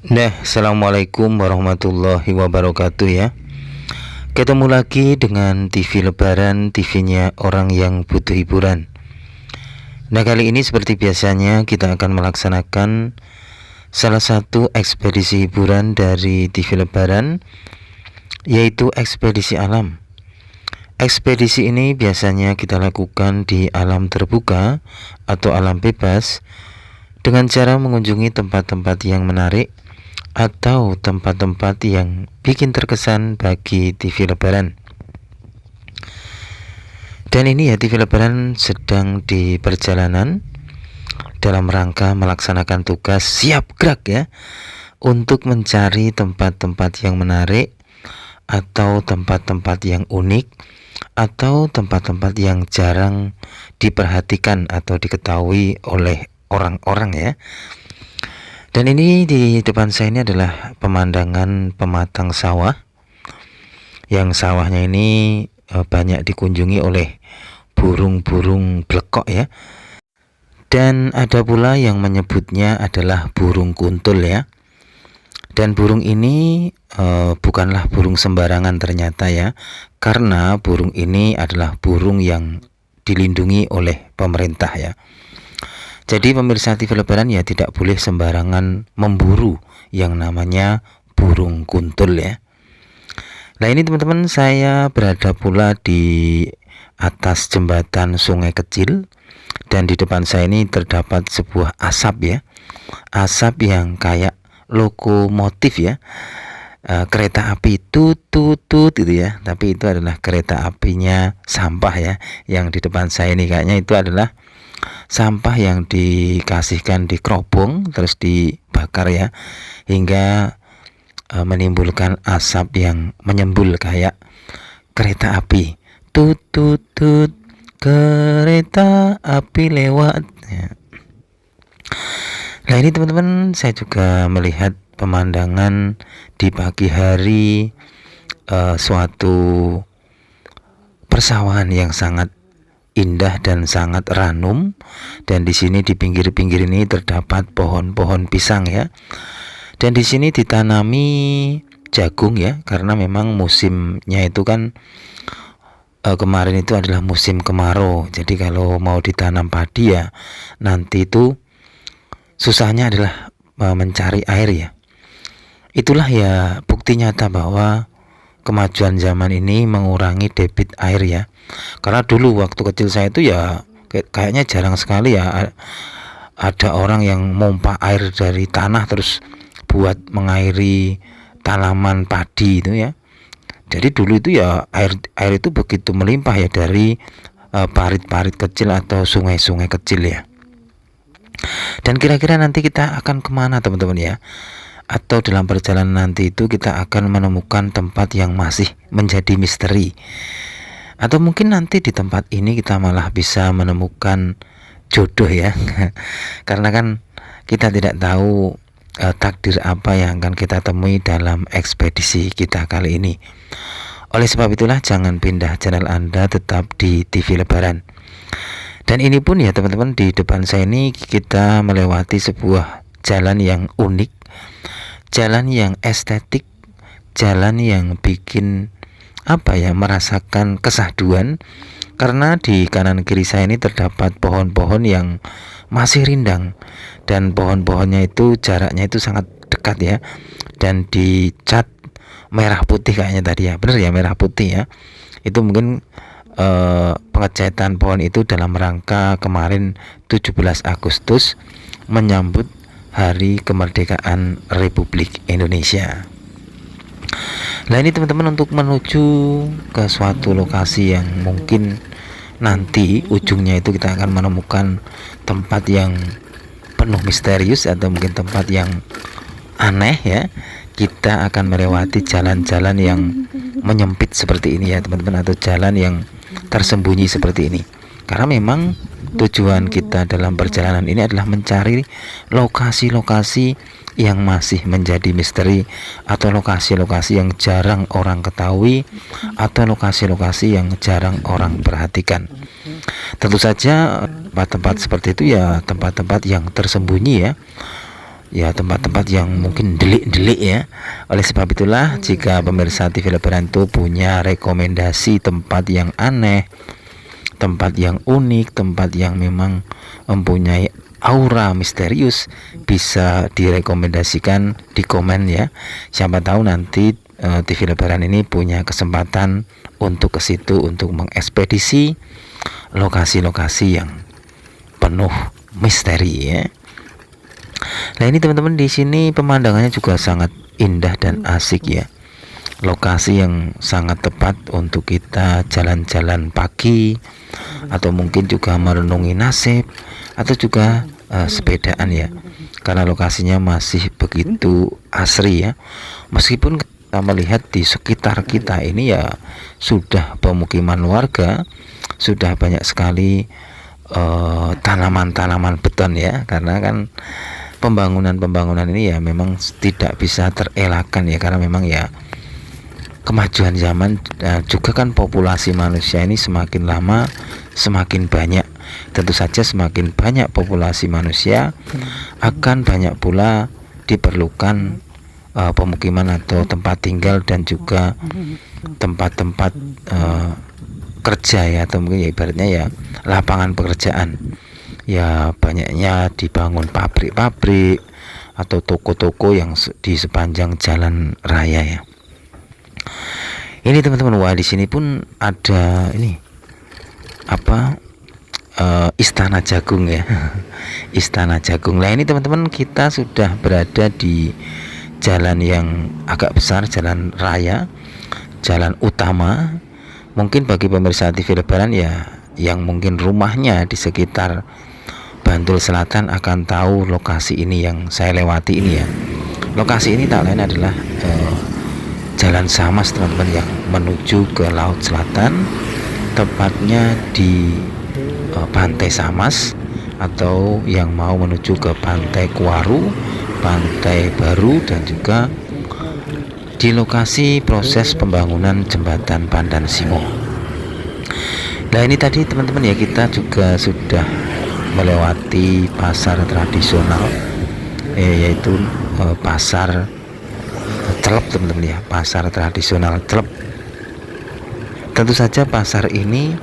Assalamualaikum warahmatullahi wabarakatuh ya. Ketemu lagi dengan TV Lebaran, TV-nya orang yang butuh hiburan. Kali ini seperti biasanya kita akan melaksanakan salah satu ekspedisi hiburan dari TV Lebaran, yaitu ekspedisi alam. Ekspedisi ini biasanya kita lakukan di alam terbuka atau alam bebas dengan cara mengunjungi tempat-tempat yang menarik atau tempat-tempat yang bikin terkesan bagi TV Lebaran. Dan ini ya, TV Lebaran sedang di perjalanan dalam rangka melaksanakan tugas siap gerak ya, untuk mencari tempat-tempat yang menarik atau tempat-tempat yang unik atau tempat-tempat yang jarang diperhatikan atau diketahui oleh orang-orang ya. Dan ini di depan saya ini adalah pemandangan pematang sawah, yang sawahnya ini banyak dikunjungi oleh burung-burung blekok ya. Dan ada pula yang menyebutnya adalah burung kuntul ya. Dan burung ini bukanlah burung sembarangan ternyata ya, karena burung ini adalah burung yang dilindungi oleh pemerintah ya. Jadi pemirsa TV Lebaran ya, tidak boleh sembarangan memburu yang namanya burung kuntul ya. Nah ini teman-teman, saya berada pula di atas jembatan sungai kecil, dan di depan saya ini terdapat sebuah asap ya. Asap yang kayak lokomotif ya, kereta api tutut gitu ya, tapi itu adalah kereta apinya sampah ya. Yang di depan saya ini kayaknya itu adalah sampah yang dikasihkan di kerobong terus dibakar ya, hingga menimbulkan asap yang menyembul kayak kereta api. Tutut kereta api lewat ya. Nah ini teman-teman, saya juga melihat pemandangan di pagi hari, suatu persawahan yang sangat indah dan sangat ranum. Dan di sini di pinggir-pinggir ini terdapat pohon-pohon pisang ya. Dan di sini ditanami jagung ya, karena memang musimnya itu kan kemarin itu adalah musim kemarau. Jadi kalau mau ditanam padi ya, nanti itu susahnya adalah mencari air ya. Itulah ya bukti nyata bahwa kemajuan zaman ini mengurangi debit air ya. Karena dulu waktu kecil saya itu ya kayaknya jarang sekali ya ada orang yang mompa air dari tanah terus buat mengairi tanaman padi itu ya. Jadi dulu itu ya air itu begitu melimpah ya dari parit-parit kecil atau sungai-sungai kecil ya. Dan kira-kira nanti kita akan kemana teman-teman ya? Atau dalam perjalanan nanti itu kita akan menemukan tempat yang masih menjadi misteri, atau mungkin nanti di tempat ini kita malah bisa menemukan jodoh ya. Karena kan kita tidak tahu takdir apa yang akan kita temui dalam ekspedisi kita kali ini. Oleh sebab itulah jangan pindah channel Anda, tetap di TV Lebaran. Dan ini pun ya teman-teman, di depan saya ini kita melewati sebuah jalan yang unik, jalan yang estetik, jalan yang bikin merasakan kesahduan. Karena di kanan kiri saya ini terdapat pohon-pohon yang masih rindang, dan pohon-pohonnya itu jaraknya itu sangat dekat ya, dan dicat merah putih kayaknya tadi ya, bener ya, merah putih ya. Itu mungkin pengecatan pohon itu dalam rangka kemarin 17 Agustus menyambut Hari Kemerdekaan Republik Indonesia. Nah ini teman-teman, untuk menuju ke suatu lokasi yang mungkin nanti ujungnya itu kita akan menemukan tempat yang penuh misterius atau mungkin tempat yang aneh ya. Kita akan melewati jalan-jalan yang menyempit seperti ini ya teman-teman, atau jalan yang tersembunyi seperti ini. Karena memang tujuan kita dalam perjalanan ini adalah mencari lokasi-lokasi yang masih menjadi misteri, atau lokasi-lokasi yang jarang orang ketahui, atau lokasi-lokasi yang jarang orang perhatikan. Tentu saja tempat-tempat seperti itu ya tempat-tempat yang tersembunyi ya. ya tempat-tempat yang mungkin delik-delik ya. Oleh sebab itulah jika pemirsa TV Lebaran itu punya rekomendasi tempat yang aneh, tempat yang unik, tempat yang memang mempunyai aura misterius, bisa direkomendasikan di komen ya. Siapa tahu nanti TV Lebaran ini punya kesempatan untuk ke situ untuk mengekspedisi lokasi-lokasi yang penuh misteri ya. Nah ini teman-teman, di sini pemandangannya juga sangat indah dan asik ya. Lokasi yang sangat tepat untuk kita jalan-jalan pagi, atau mungkin juga merenungi nasib, atau juga sepedaan ya. Karena lokasinya masih begitu asri ya. Meskipun kita melihat di sekitar kita ini ya sudah pemukiman warga, sudah banyak sekali tanaman-tanaman beton ya, karena kan pembangunan ini ya memang tidak bisa terelakkan ya, karena memang ya kemajuan zaman juga kan populasi manusia ini semakin lama semakin banyak. Tentu saja semakin banyak populasi manusia akan banyak pula diperlukan pemukiman atau tempat tinggal dan juga tempat-tempat kerja ya, atau mungkin ya ibaratnya ya lapangan pekerjaan. Ya banyaknya dibangun pabrik-pabrik atau toko-toko yang di sepanjang jalan raya ya. Ini teman-teman, wah di sini pun ada ini Istana Jagung ya. Istana Jagung. Nah ini teman-teman, kita sudah berada di jalan yang agak besar, jalan raya, jalan utama. Mungkin bagi pemirsa TV Lebaran ya yang mungkin rumahnya di sekitar Bantul Selatan akan tahu lokasi ini yang saya lewati ini ya. Lokasi ini tak lain adalah Jalan Samas teman-teman, yang menuju ke Laut Selatan, tepatnya di Pantai Samas, atau yang mau menuju ke Pantai Kuaru, Pantai Baru, dan juga di lokasi proses pembangunan jembatan Pandan Simo. Nah ini tadi teman-teman ya, kita juga sudah melewati pasar tradisional yaitu pasar Celep teman-teman ya, pasar tradisional Celep. Tentu saja pasar ini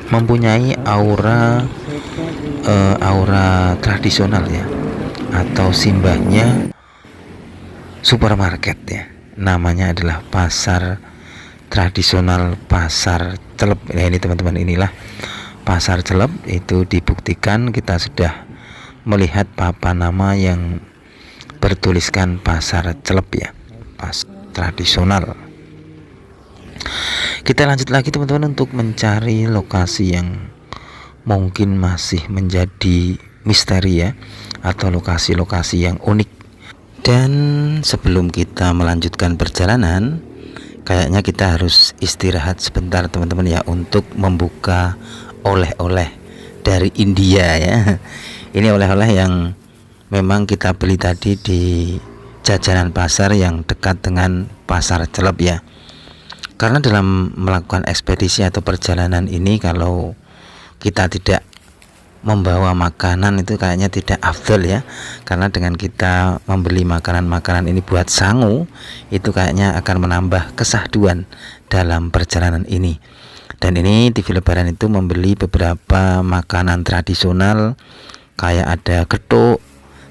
mempunyai aura tradisional ya, atau simbahnya supermarket ya. Namanya adalah pasar tradisional pasar Celep. Nah ini teman-teman, inilah pasar Celep. Itu dibuktikan kita sudah melihat papan nama yang bertuliskan pasar Celep ya, pasar tradisional. Kita lanjut lagi teman-teman untuk mencari lokasi yang mungkin masih menjadi misteri ya, atau lokasi-lokasi yang unik. Dan sebelum kita melanjutkan perjalanan, kayaknya kita harus istirahat sebentar teman-teman ya, untuk membuka oleh-oleh dari India ya. Ini oleh-oleh yang memang kita beli tadi di jajanan pasar yang dekat dengan pasar Celep ya. Karena dalam melakukan ekspedisi atau perjalanan ini, kalau kita tidak membawa makanan itu kayaknya tidak afdol ya. Karena dengan kita membeli makanan-makanan ini buat sangu, itu kayaknya akan menambah kesahduan dalam perjalanan ini. Dan ini TV Lebaran itu membeli beberapa makanan tradisional, kayak ada getuk,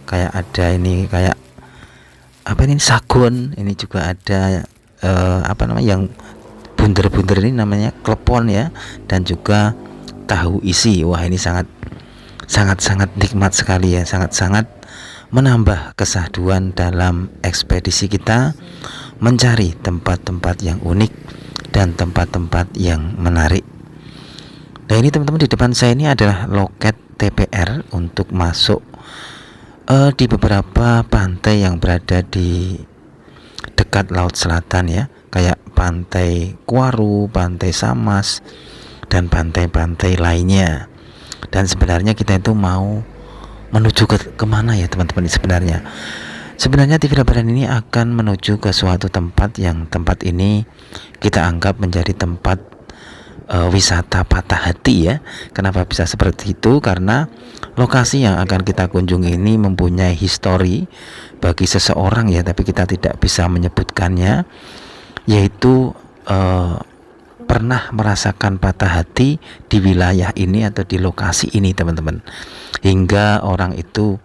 kayak ada ini, kayak apa ini, sagon. Ini juga ada yang bunder-bunder, ini namanya klepon ya, dan juga tahu isi. Wah ini sangat nikmat sekali ya, sangat menambah kesahduan dalam ekspedisi kita mencari tempat-tempat yang unik dan tempat-tempat yang menarik. Nah ini teman-teman, di depan saya ini adalah loket TPR untuk masuk di beberapa pantai yang berada di dekat Laut Selatan ya, kayak Pantai Kuaru, Pantai Samas, dan pantai-pantai lainnya. Dan sebenarnya kita itu mau menuju kemana ya teman-teman? Sebenarnya TV Lebaran ini akan menuju ke suatu tempat yang tempat ini kita anggap menjadi tempat wisata patah hati ya. Kenapa bisa seperti itu? Karena lokasi yang akan kita kunjungi ini mempunyai histori bagi seseorang ya, tapi kita tidak bisa menyebutkannya, yaitu pernah merasakan patah hati di wilayah ini atau di lokasi ini teman-teman, hingga orang itu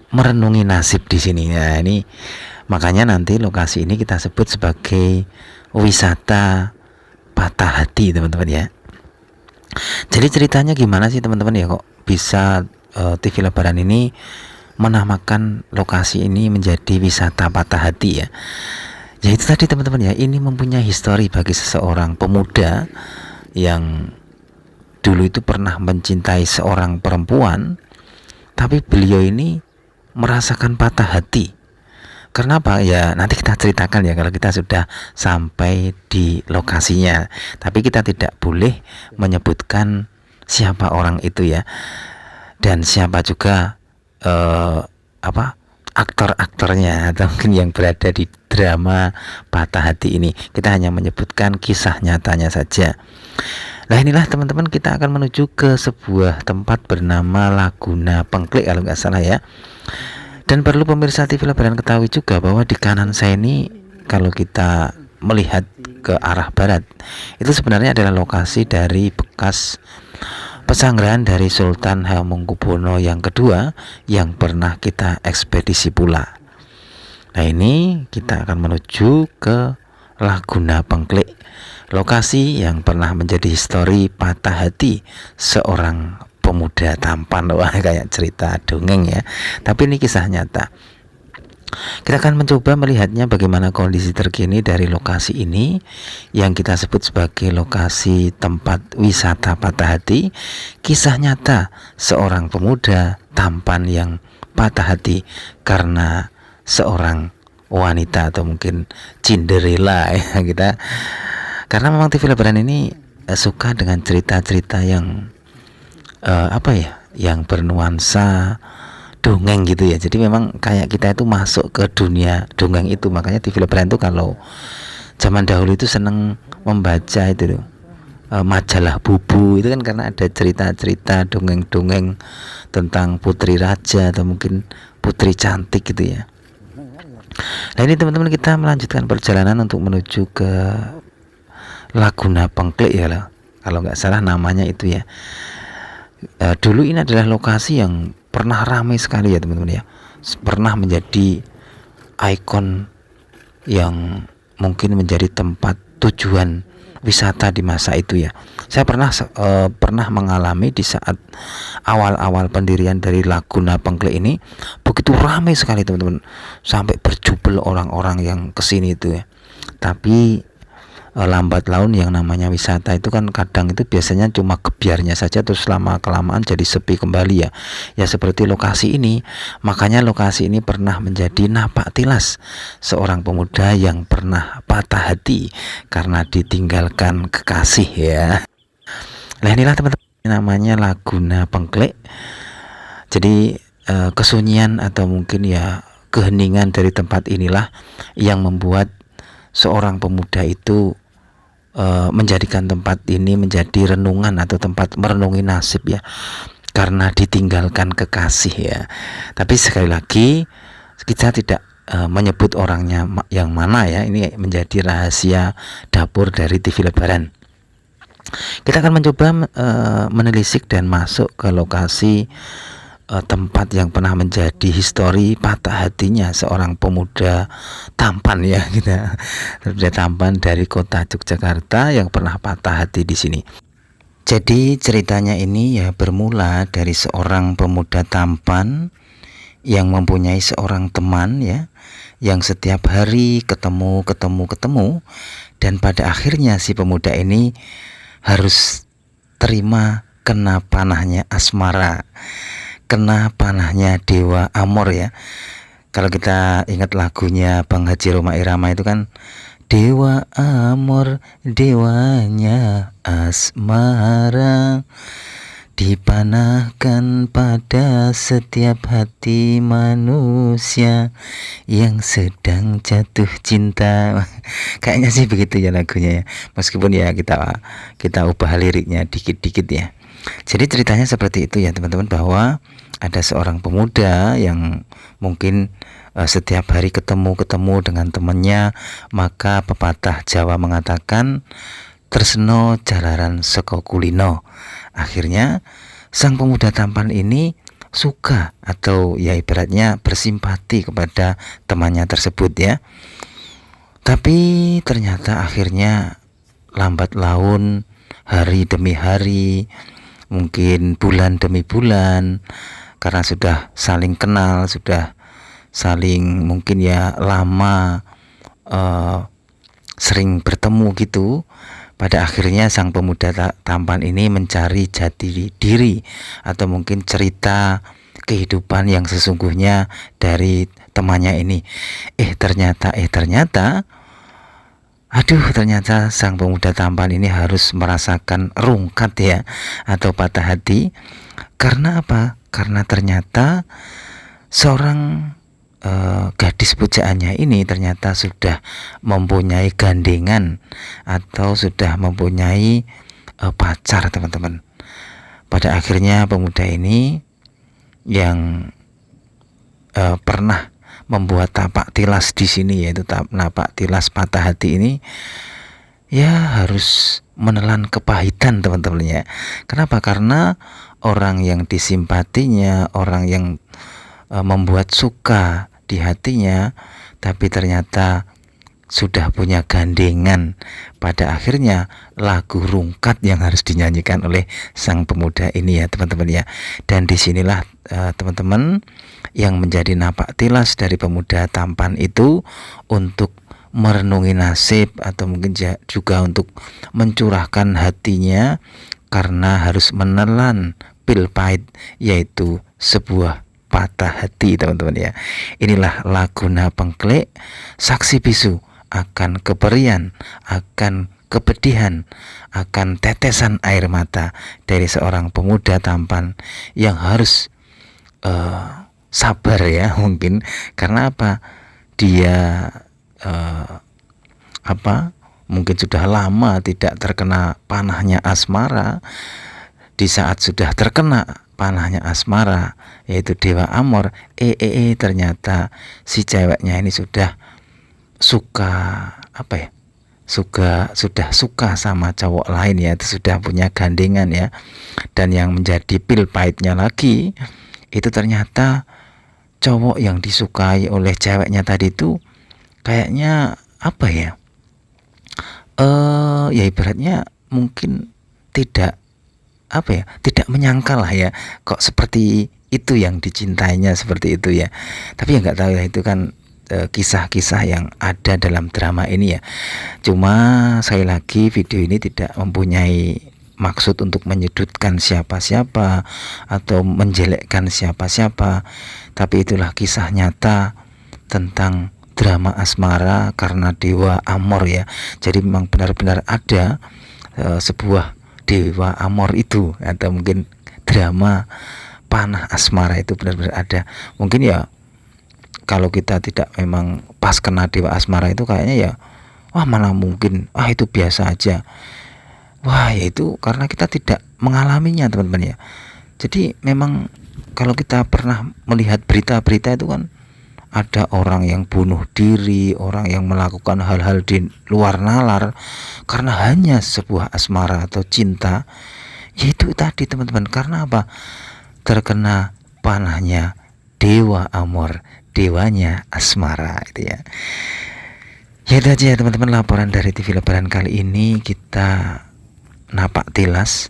merenungi nasib di sini. Nah ini makanya nanti lokasi ini kita sebut sebagai wisata patah hati teman-teman ya. Jadi ceritanya gimana sih teman-teman ya, kok bisa TV Lebaran ini menamakan lokasi ini menjadi wisata patah hati ya. Ya itu tadi teman-teman ya, ini mempunyai histori bagi seseorang pemuda yang dulu itu pernah mencintai seorang perempuan, tapi beliau ini merasakan patah hati. Kenapa? Ya nanti kita ceritakan ya kalau kita sudah sampai di lokasinya. Tapi kita tidak boleh menyebutkan siapa orang itu ya, dan siapa juga aktor-aktornya atau mungkin yang berada di drama patah hati ini. Kita hanya menyebutkan kisah nyatanya saja. Nah inilah teman-teman, kita akan menuju ke sebuah tempat bernama Laguna Pengklik kalau nggak salah ya. Dan perlu pemirsa TV Lebaran ketahui juga bahwa di kanan saya ini, kalau kita melihat ke arah barat, itu sebenarnya adalah lokasi dari bekas pesanggrahan dari Sultan Hamengkubuwono yang kedua yang pernah kita ekspedisi pula. Nah ini kita akan menuju ke Laguna Pengklik, lokasi yang pernah menjadi histori patah hati seorang pemuda tampan. Wah kayak cerita dongeng ya, tapi ini kisah nyata. Kita akan mencoba melihatnya bagaimana kondisi terkini dari lokasi ini yang kita sebut sebagai lokasi tempat wisata patah hati. Kisah nyata seorang pemuda tampan yang patah hati karena seorang wanita atau mungkin Cinderella ya kita. Karena memang TV Lebaran ini suka dengan cerita-cerita yang yang bernuansa dongeng gitu ya. Jadi memang kayak kita itu masuk ke dunia dongeng itu. Makanya TV Lebaran itu kalau zaman dahulu itu seneng membaca itu majalah Bubu itu kan, karena ada cerita-cerita dongeng-dongeng tentang putri raja atau mungkin putri cantik gitu ya. Nah ini teman-teman, kita melanjutkan perjalanan untuk menuju ke Laguna Pengklik ya lah, kalau nggak salah namanya itu ya. Dulu ini adalah lokasi yang pernah ramai sekali ya teman-teman ya, pernah menjadi ikon yang mungkin menjadi tempat tujuan wisata di masa itu ya. Saya pernah mengalami di saat awal-awal pendirian dari Laguna Pengklik ini, begitu ramai sekali teman-teman, sampai berjubel orang-orang yang kesini itu ya. Tapi lambat laun yang namanya wisata itu kan kadang itu biasanya cuma gebiarnya saja, terus lama kelamaan jadi sepi kembali ya. Ya seperti lokasi ini. Makanya lokasi ini pernah menjadi napak tilas seorang pemuda yang pernah patah hati karena ditinggalkan kekasih ya. Nah inilah teman-teman, namanya Laguna Pengklik. Jadi kesunyian atau mungkin ya keheningan dari tempat inilah yang membuat seorang pemuda itu menjadikan tempat ini menjadi renungan atau tempat merenungi nasib ya, karena ditinggalkan kekasih ya. Tapi sekali lagi kita tidak menyebut orangnya yang mana ya, ini menjadi rahasia dapur dari TV Lebaran. Kita akan mencoba menelisik dan masuk ke lokasi tempat yang pernah menjadi histori patah hatinya seorang pemuda tampan ya, kita pemuda tampan dari kota Yogyakarta yang pernah patah hati di sini. Jadi ceritanya ini ya bermula dari seorang pemuda tampan yang mempunyai seorang teman ya, yang setiap hari ketemu dan pada akhirnya si pemuda ini harus terima kena panahnya asmara, kena panahnya Dewa Amor ya. Kalau kita ingat lagunya Bang Haji Rhoma Irama itu kan, Dewa Amor, dewanya asmara, dipanahkan pada setiap hati manusia yang sedang jatuh cinta. Kayaknya sih begitu ya lagunya ya. Meskipun ya kita ubah liriknya dikit-dikit ya. Jadi ceritanya seperti itu ya teman-teman, bahwa ada seorang pemuda yang mungkin setiap hari ketemu dengan temannya, maka pepatah Jawa mengatakan tresno jalaran saka kulino. Akhirnya sang pemuda tampan ini suka atau ya ibaratnya bersimpati kepada temannya tersebut ya. Tapi ternyata akhirnya lambat laun, hari demi hari, mungkin bulan demi bulan, karena sudah saling kenal, sudah saling mungkin ya lama sering bertemu gitu. Pada akhirnya sang pemuda tampan ini mencari jati diri atau mungkin cerita kehidupan yang sesungguhnya dari temannya ini. Ternyata sang pemuda tampan ini harus merasakan rungkat ya, atau patah hati. Karena apa? Karena ternyata seorang gadis pujaannya ini ternyata sudah mempunyai gandengan atau sudah mempunyai pacar teman-teman. Pada akhirnya pemuda ini yang pernah membuat tapak tilas di sini, yaitu tapak tilas patah hati ini, ya harus menelan kepahitan teman-teman ya. Kenapa? Karena orang yang disimpatinya, orang yang membuat suka di hatinya, tapi ternyata sudah punya gandengan. Pada akhirnya lagu rungkat yang harus dinyanyikan oleh sang pemuda ini ya teman-teman ya. Dan disinilah teman-teman yang menjadi napak tilas dari pemuda tampan itu untuk merenungi nasib, atau mungkin juga untuk mencurahkan hatinya karena harus menelan pil pahit, yaitu sebuah patah hati teman-teman ya. Inilah laguna pengklik, saksi bisu akan keperian, akan kepedihan, akan tetesan air mata dari seorang pemuda tampan yang harus sabar ya mungkin. Karena apa? Dia mungkin sudah lama tidak terkena panahnya asmara. Di saat sudah terkena panahnya asmara, yaitu Dewa Amor, ternyata si ceweknya ini sudah suka sudah suka sama cowok lain ya, itu sudah punya gandengan ya. Dan yang menjadi pil pahitnya lagi, itu ternyata cowok yang disukai oleh ceweknya tadi itu kayaknya ya ibaratnya mungkin tidak menyangka lah ya, kok seperti itu yang dicintainya, seperti itu ya. Tapi ya nggak tahu ya, itu kan kisah-kisah yang ada dalam drama ini ya. Cuma sekali lagi, video ini tidak mempunyai maksud untuk menyudutkan siapa-siapa atau menjelekkan siapa-siapa, tapi itulah kisah nyata tentang drama asmara karena Dewa Amor ya. Jadi memang benar-benar ada sebuah Dewa Amor itu, atau mungkin drama panah asmara itu benar-benar ada. Mungkin ya kalau kita tidak memang pas kena Dewa Asmara itu kayaknya ya, mana mungkin, itu biasa aja. Ya itu karena kita tidak mengalaminya teman-teman ya. Jadi memang kalau kita pernah melihat berita-berita itu kan ada orang yang bunuh diri, orang yang melakukan hal-hal di luar nalar karena hanya sebuah asmara atau cinta. Yaitu tadi teman-teman, karena apa? Terkena panahnya Dewa Amor, dewanya asmara itu ya. Ya itu aja ya teman-teman, laporan dari TV Lebaran kali ini. Kita napak tilas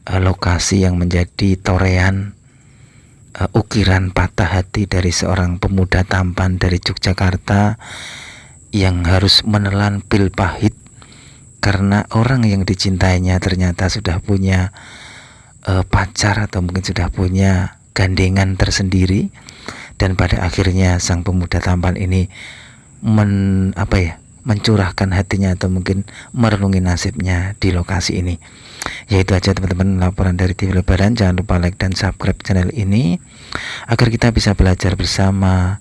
lokasi yang menjadi torean ukiran patah hati dari seorang pemuda tampan dari Yogyakarta yang harus menelan pil pahit karena orang yang dicintainya ternyata sudah punya pacar atau mungkin sudah punya gandengan tersendiri. Dan pada akhirnya sang pemuda tampan ini mencurahkan hatinya atau mungkin merenungi nasibnya di lokasi ini. Ya itu aja teman-teman laporan dari TV Lebaran. Jangan lupa like dan subscribe channel ini agar kita bisa belajar bersama,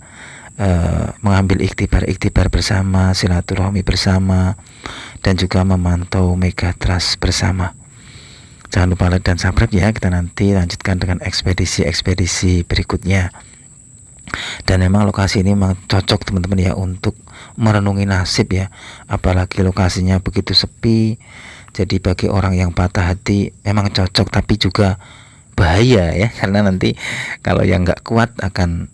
mengambil iktibar bersama, silaturahmi bersama, dan juga memantau Mega Trust bersama. Jangan lupa like dan subscribe ya. Kita nanti lanjutkan dengan ekspedisi berikutnya. Dan memang lokasi ini memang cocok teman-teman ya untuk merenungi nasib ya, apalagi lokasinya begitu sepi. Jadi bagi orang yang patah hati memang cocok, tapi juga bahaya ya, karena nanti kalau yang nggak kuat akan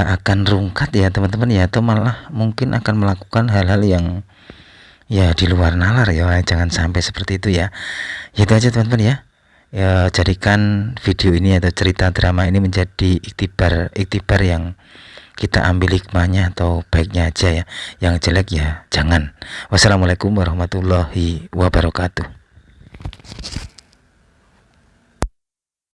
akan rungkat ya teman-teman ya, atau malah mungkin akan melakukan hal-hal yang ya di luar nalar ya. Jangan sampai seperti itu ya. Itu aja teman-teman ya. Ya, jadikan video ini atau cerita drama ini menjadi iktibar yang kita ambil hikmahnya atau baiknya aja ya. Yang jelek ya jangan. Wassalamualaikum warahmatullahi wabarakatuh.